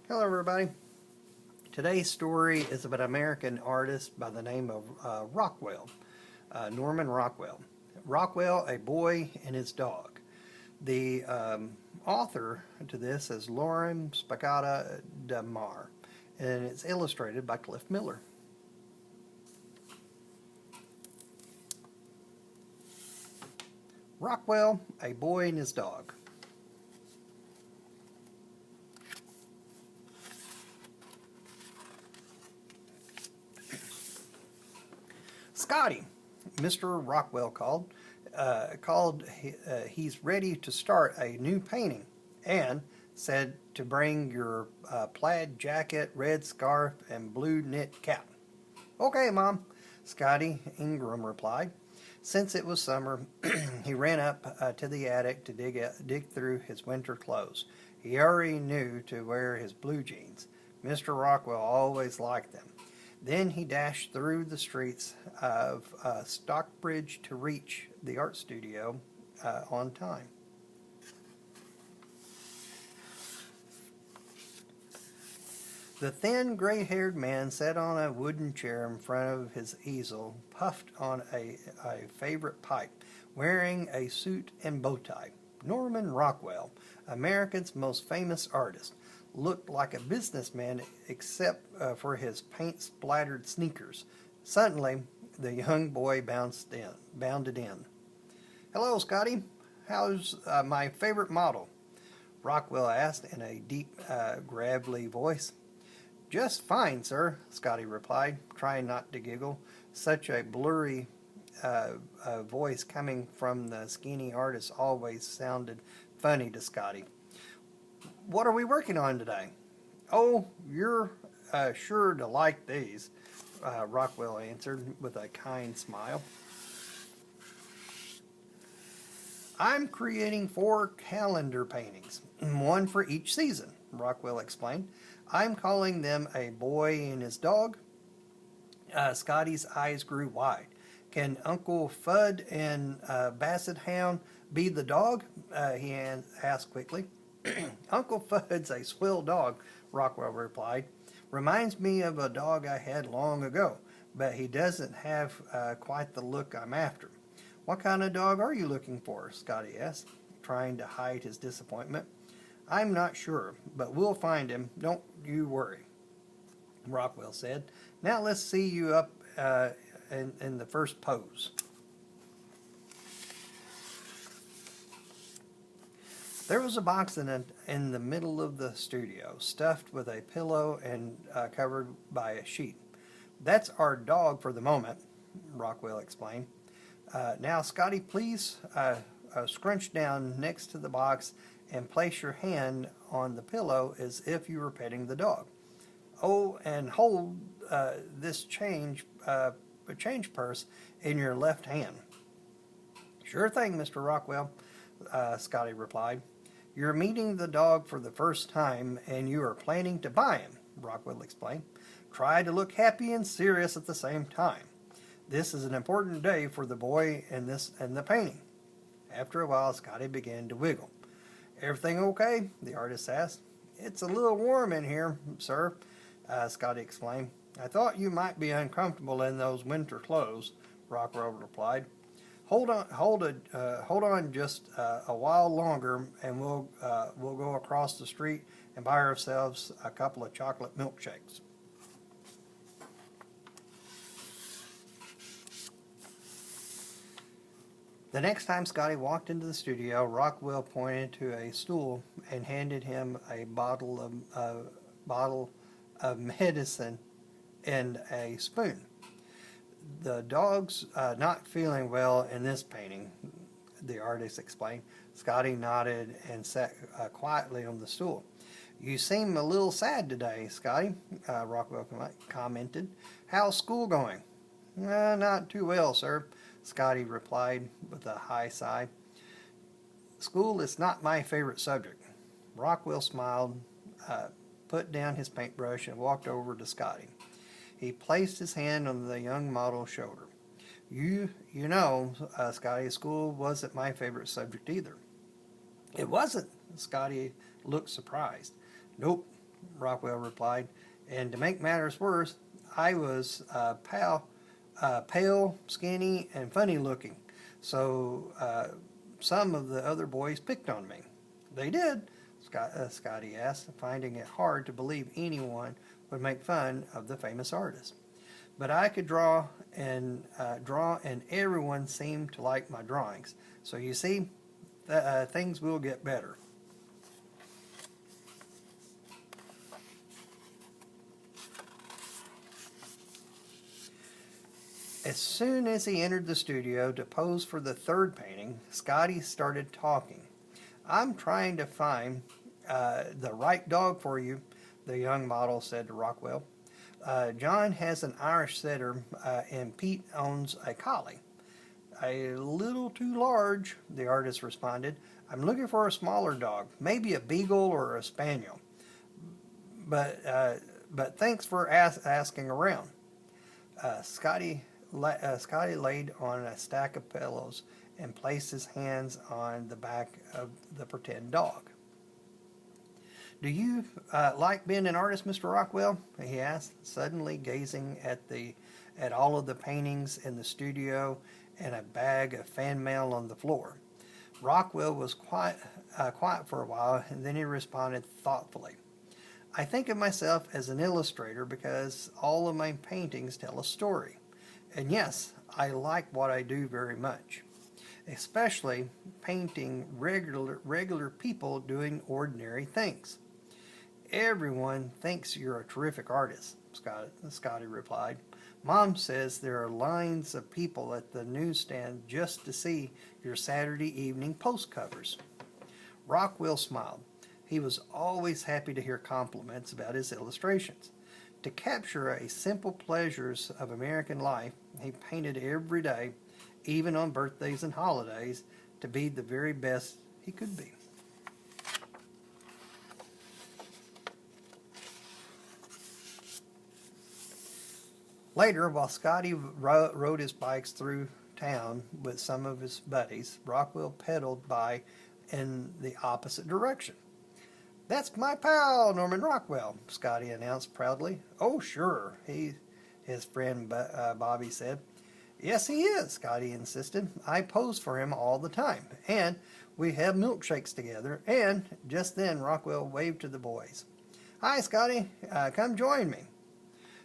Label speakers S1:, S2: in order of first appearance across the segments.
S1: Hello everybody. Today's story is about an American artist by the name of Rockwell, Norman Rockwell. Rockwell, a boy and his dog. The author to this is Loren Spiotta-DiMare, and it's illustrated by Cliff Miller. Rockwell, a boy and his dog. Scotty, Mr. Rockwell called. He's ready to start a new painting and said to bring your plaid jacket, red scarf, and blue knit cap. Okay, Mom, Scotty Ingram replied. Since it was summer, he ran up to the attic to dig through his winter clothes. He already knew to wear his blue jeans. Mr. Rockwell always liked them. Then he dashed through the streets of Stockbridge to reach the art studio on time. The thin, gray-haired man sat on a wooden chair in front of his easel, puffed on a favorite pipe, wearing a suit and bow tie. Norman Rockwell, America's most famous artist, looked like a businessman except for his paint-splattered sneakers. Suddenly, the young boy bounded in. Hello, Scotty. How's my favorite model? Rockwell asked in a deep, gravelly voice. Just fine, sir, Scotty replied, trying not to giggle. Such a blurry voice coming from the skinny artist always sounded funny to Scotty. What are we working on today? Oh, you're sure to like these, Rockwell answered with a kind smile. I'm creating 4 calendar paintings, one for each season, Rockwell explained. I'm calling them A Boy and His Dog. Scotty's eyes grew wide. Can Uncle Fudd and Basset Hound be the dog? He asked quickly. Uncle Fudd's a swell dog, Rockwell replied. Reminds me of a dog I had long ago, but he doesn't have quite the look I'm after. What kind of dog are you looking for? Scotty asked, trying to hide his disappointment. I'm not sure, but we'll find him. Don't you worry, Rockwell said. Now let's see you up in the first pose. There was a box in the middle of the studio, stuffed with a pillow and covered by a sheet. That's our dog for the moment, Rockwell explained. Now, Scotty, please scrunch down next to the box and place your hand on the pillow as if you were petting the dog. Oh, and hold this change purse in your left hand. Sure thing, Mr. Rockwell, Scotty replied. You're meeting the dog for the first time, and you are planning to buy him, Rockwell explained. Try to look happy and serious at the same time. This is an important day for the boy and the painting. After a while, Scotty began to wiggle. Everything okay? The artist asked. It's a little warm in here, sir, Scotty explained. I thought you might be uncomfortable in those winter clothes, Rockwell replied. Hold on just a while longer, and we'll go across the street and buy ourselves a couple of chocolate milkshakes. The next time Scotty walked into the studio, Rockwell pointed to a stool and handed him a bottle of medicine and a spoon. The dog's not feeling well in this painting, the artist explained. Scotty nodded and sat quietly on the stool. You seem a little sad today, Scotty, Rockwell commented. How's school going? Not too well, sir, Scotty replied with a high sigh. School is not my favorite subject. Rockwell smiled, put down his paintbrush, and walked over to Scotty. He placed his hand on the young model's shoulder. You know, Scotty, school wasn't my favorite subject either. It wasn't? Scotty looked surprised. Nope, Rockwell replied. And to make matters worse, I was pale, skinny, and funny looking. So some of the other boys picked on me. They did? Scotty asked, finding it hard to believe anyone would make fun of the famous artist. But I could draw, and everyone seemed to like my drawings. So you see, things will get better. As soon as he entered the studio to pose for the third painting, Scotty started talking. I'm trying to find the right dog for you, the young model said to Rockwell. John has an Irish setter, and Pete owns a collie. A little too large, the artist responded. I'm looking for a smaller dog, maybe a beagle or a spaniel. But thanks for asking around. Scotty laid on a stack of pillows and placed his hands on the back of the pretend dog. Do you like being an artist, Mr. Rockwell? He asked, suddenly gazing at all of the paintings in the studio and a bag of fan mail on the floor. Rockwell was quiet for a while, and then he responded thoughtfully. I think of myself as an illustrator because all of my paintings tell a story. And yes, I like what I do very much, especially painting regular people doing ordinary things. Everyone thinks you're a terrific artist, Scotty replied. Mom says there are lines of people at the newsstand just to see your Saturday evening post covers. Rockwell smiled. He was always happy to hear compliments about his illustrations. To capture a simple pleasures of American life, he painted every day, even on birthdays and holidays, to be the very best he could be. Later, while Scotty rode his bikes through town with some of his buddies, Rockwell pedaled by in the opposite direction. That's my pal, Norman Rockwell, Scotty announced proudly. Oh, sure, his friend Bobby said. Yes, he is, Scotty insisted. I pose for him all the time, and we have milkshakes together. And just then, Rockwell waved to the boys. Hi, Scotty, come join me.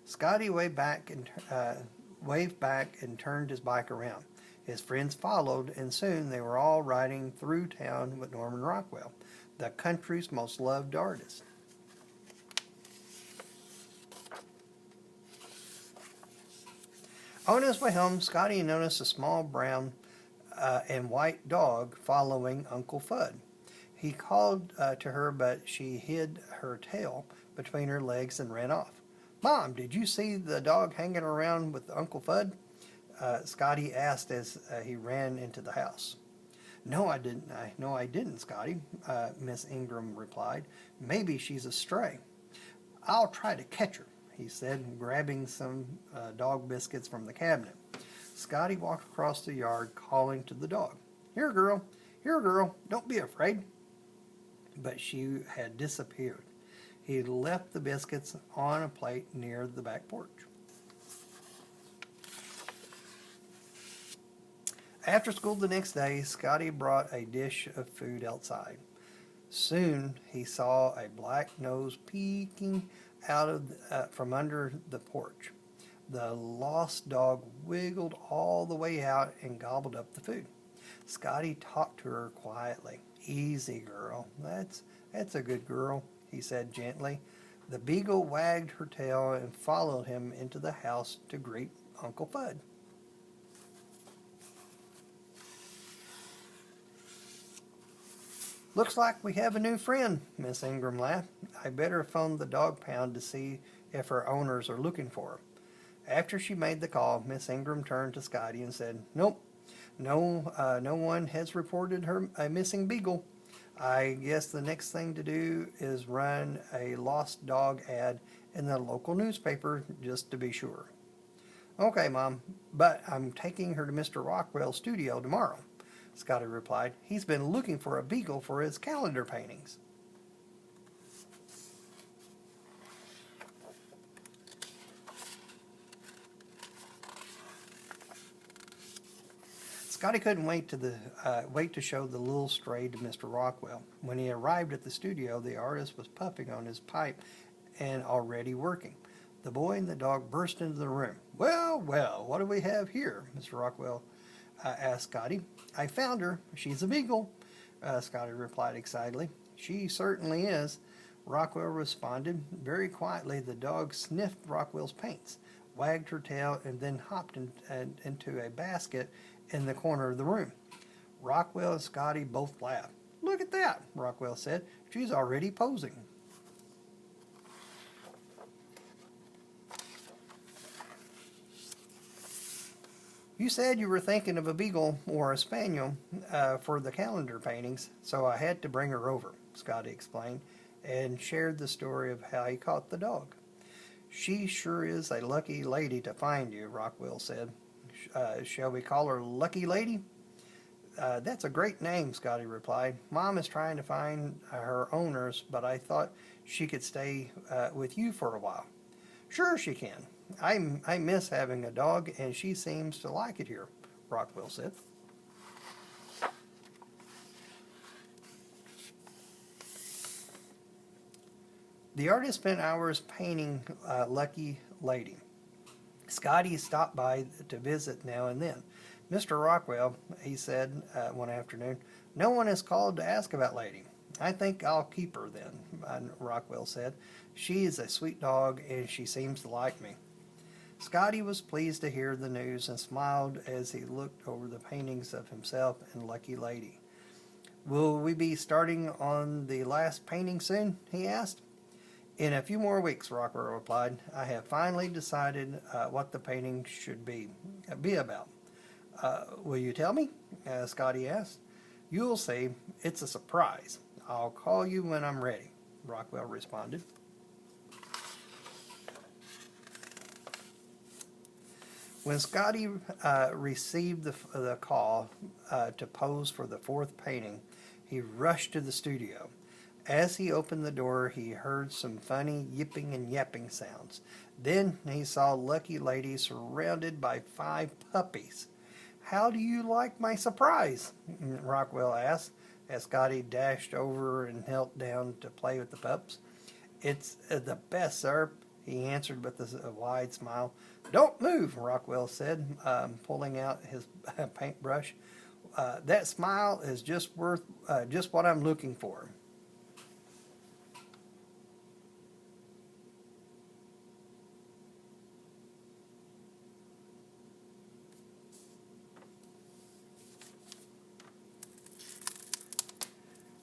S1: Scotty waved back and turned his bike around. His friends followed, and soon they were all riding through town with Norman Rockwell, the country's most loved artist. On his way home, Scotty noticed a small brown and white dog following Uncle Fudd. He called to her, but she hid her tail between her legs and ran off. Mom, did you see the dog hanging around with Uncle Fudd? Scotty asked as he ran into the house. No, I didn't, Scotty, Miss Ingram replied. Maybe she's a stray. I'll try to catch her, he said, grabbing some dog biscuits from the cabinet. Scotty walked across the yard, calling to the dog. Here, girl, don't be afraid. But she had disappeared. He left the biscuits on a plate near the back porch. After school the next day, Scotty brought a dish of food outside. Soon he saw a black nose peeking out from under the porch. The lost dog wiggled all the way out and gobbled up the food. Scotty talked to her quietly. Easy, girl. That's a good girl, he said gently. The beagle wagged her tail and followed him into the house to greet Uncle Fudd. Looks like we have a new friend, Miss Ingram laughed. I better phone the dog pound to see if her owners are looking for her. After she made the call, Miss Ingram turned to Scotty and said, Nope, no one has reported a missing beagle. I guess the next thing to do is run a lost dog ad in the local newspaper just to be sure. Okay, Mom, but I'm taking her to Mr. Rockwell's studio tomorrow, Scotty replied. He's been looking for a beagle for his calendar paintings. Scotty couldn't wait to show the little stray to Mr. Rockwell. When he arrived at the studio, the artist was puffing on his pipe and already working. The boy and the dog burst into the room. Well, well, what do we have here? Mr. Rockwell asked Scotty. I found her. She's a beagle, Scotty replied excitedly. She certainly is, Rockwell responded. Very quietly, the dog sniffed Rockwell's paints, wagged her tail, and then hopped into a basket in the corner of the room. Rockwell and Scotty both laughed. Look at that, Rockwell said. She's already posing. You said you were thinking of a beagle or a spaniel for the calendar paintings, so I had to bring her over, Scotty explained, and shared the story of how he caught the dog. She sure is a lucky lady to find you, Rockwell said. Shall we call her Lucky Lady? That's a great name, Scotty replied. Mom is trying to find her owners, but I thought she could stay with you for a while. Sure she can. I miss having a dog, and she seems to like it here, Rockwell said. The artist spent hours painting Lucky Lady. Scotty stopped by to visit now and then. Mr. Rockwell, he said one afternoon, no one has called to ask about Lady. I think I'll keep her then, Rockwell said. She is a sweet dog, and she seems to like me. Scotty was pleased to hear the news and smiled as he looked over the paintings of himself and Lucky Lady. Will we be starting on the last painting soon? He asked. In a few more weeks, Rockwell replied. I have finally decided what the painting should be about. Will you tell me? Scotty asked. You'll see. It's a surprise. I'll call you when I'm ready, Rockwell responded. When Scotty received the call to pose for the fourth painting, he rushed to the studio. As he opened the door, he heard some funny yipping and yapping sounds. Then he saw Lucky Lady surrounded by 5 puppies. How do you like my surprise? Rockwell asked as Scotty dashed over and knelt down to play with the pups. It's the best, sir, he answered with a wide smile. Don't move, Rockwell said, pulling out his paintbrush. That smile is just what I'm looking for.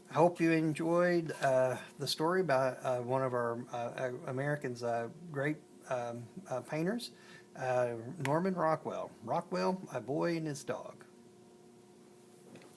S1: I hope you enjoyed the story by one of our Americans' great painters, Norman Rockwell. Rockwell, a boy and his dog.